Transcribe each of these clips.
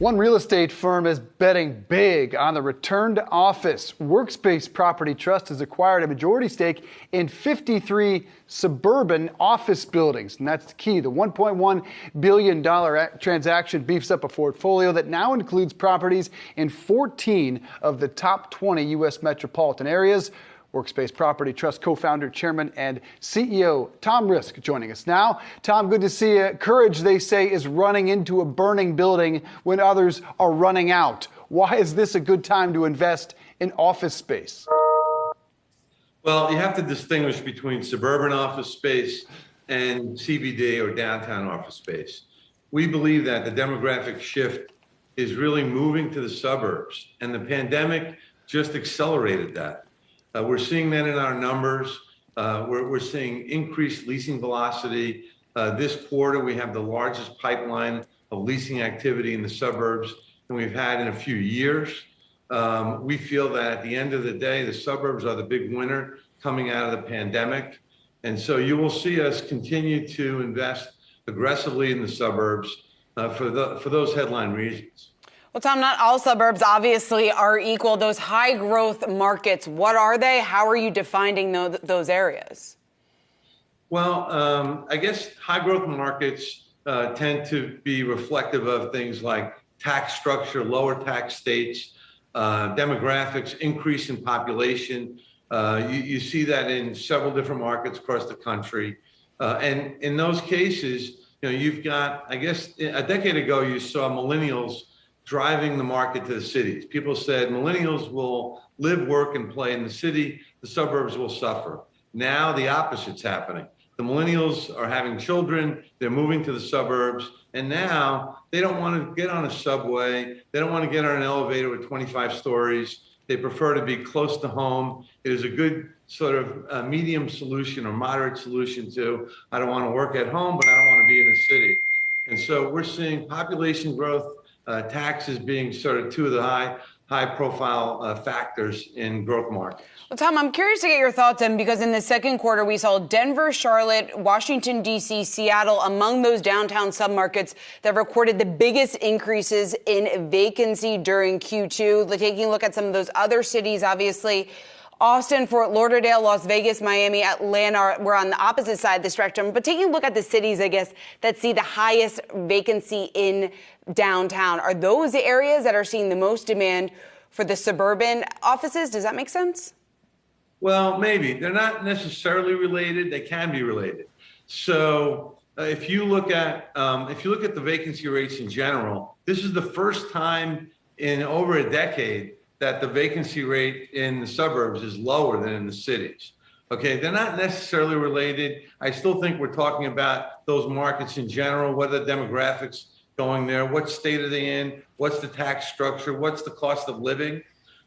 One real estate firm is betting big on the return to office. Workspace Property Trust has acquired a majority stake in 53 suburban office buildings. And that's the key. The $1.1 billion transaction beefs up a portfolio that now includes properties in 14 of the top 20 U.S. metropolitan areas. Workspace Property Trust Co-Founder, Chairman, and CEO Tom Rizk joining us now. Tom, good to see you. Courage, they say, is running into a burning building when others are running out. Why is this a good time to invest in office space? Well, you have to distinguish between suburban office space and CBD or downtown office space. We believe that the demographic shift is really moving to the suburbs, and the pandemic just accelerated that. We're seeing that in our numbers. We're seeing increased leasing velocity. This quarter, we have the largest pipeline of leasing activity in the suburbs than we've had in a few years. We feel that at the end of the day, the suburbs are the big winner coming out of the pandemic. And so you will see us continue to invest aggressively in the suburbs for those headline reasons. Well, Tom, not all suburbs obviously are equal. Those high growth markets, what are they? How are you defining those areas? Well, I guess high growth markets tend to be reflective of things like tax structure, lower tax states, demographics, increase in population. You see that in several different markets across the country. And in those cases, you've got, I guess, a decade ago, you saw millennials driving the market to the cities. People said millennials will live, work, and play in the city. The suburbs will suffer. Now the opposite's happening. The millennials are having children. They're moving to the suburbs. And now they don't want to get on a subway. They don't want to get on an elevator with 25 stories. They prefer to be close to home. It is a good sort of medium solution or moderate solution to, I don't want to work at home, but I don't want to be in the city. And so we're seeing population growth, taxes being sort of two of the high profile factors in growth markets. Well, Tom, I'm curious to get your thoughts on, because in the second quarter, we saw Denver, Charlotte, Washington, D.C., Seattle among those downtown submarkets that recorded the biggest increases in vacancy during Q2. Taking a look at some of those other cities, obviously, Austin, Fort Lauderdale, Las Vegas, Miami, Atlanta, we're on the opposite side of the spectrum. But taking a look at the cities, I guess, that see the highest vacancy in downtown, are those the areas that are seeing the most demand for the suburban offices? Does that make sense? Well, maybe. They're not necessarily related. They can be related. So if you look at the vacancy rates in general, this is the first time in over a decade that the vacancy rate in the suburbs is lower than in the cities. Okay, they're not necessarily related. I still think we're talking about those markets in general. What are the demographics going there? What state are they in? What's the tax structure? What's the cost of living?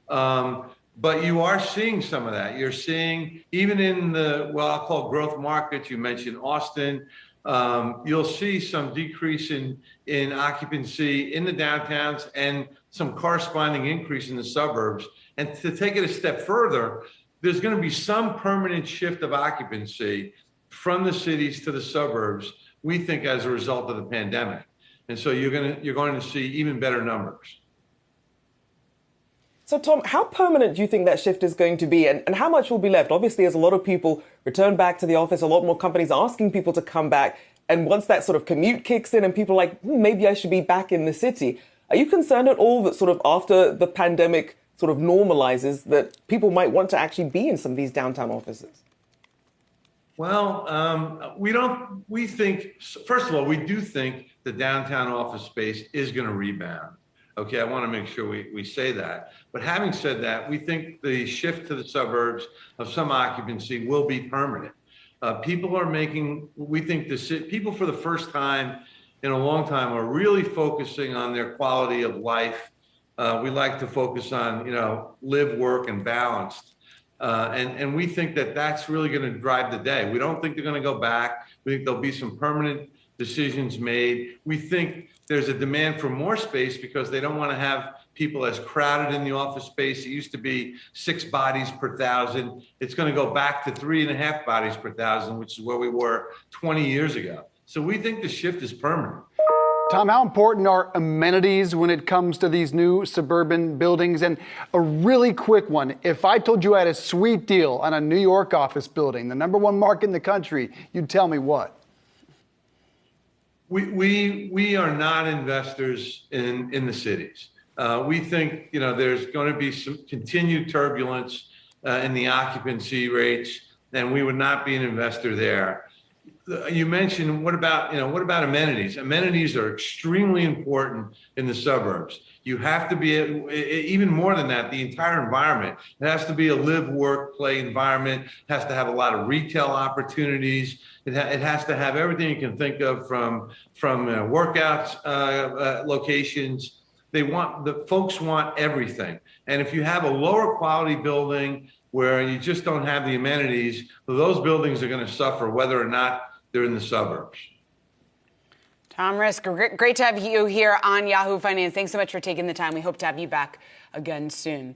But you are seeing some of that. You're seeing, even in the, what I'll call growth markets, you mentioned Austin, you'll see some decrease in occupancy in the downtowns and some corresponding increase in the suburbs. And to take it a step further, there's going to be some permanent shift of occupancy from the cities to the suburbs, we think, as a result of the pandemic. And so you're going to see even better numbers. So, Tom, how permanent do you think that shift is going to be, and how much will be left? Obviously, as a lot of people return back to the office, a lot more companies are asking people to come back. And once that sort of commute kicks in and people are like, maybe I should be back in the city. Are you concerned at all that sort of after the pandemic sort of normalizes, that people might want to actually be in some of these downtown offices? Well, we think, first of all, we do think the downtown office space is going to rebound. Okay, I want to make sure we say that. But having said that, we think the shift to the suburbs of some occupancy will be permanent. People for the first time in a long time are really focusing on their quality of life. We like to focus on, live, work, and balanced. And we think that that's really going to drive the day. We don't think they're going to go back. We think there'll be some permanent decisions made. We think there's a demand for more space because they don't want to have people as crowded in the office space. It used to be 6 bodies per 1,000. It's going to go back to 3.5 bodies per 1,000, which is where we were 20 years ago. So we think the shift is permanent. Tom, how important are amenities when it comes to these new suburban buildings? And a really quick one, if I told you I had a sweet deal on a New York office building, the #1 market in the country, you'd tell me what? We are not investors in the cities. We think, there's going to be some continued turbulence in the occupancy rates, and we would not be an investor there. You mentioned, what about amenities? Amenities are extremely important in the suburbs. You have to be, even more than that, the entire environment. It has to be a live, work, play environment. It has to have a lot of retail opportunities. It has to have everything you can think of from workouts, locations. The folks want everything. And if you have a lower quality building where you just don't have the amenities, those buildings are going to suffer whether or not they're in the suburbs. Tom Rizk, great to have you here on Yahoo Finance. Thanks so much for taking the time. We hope to have you back again soon.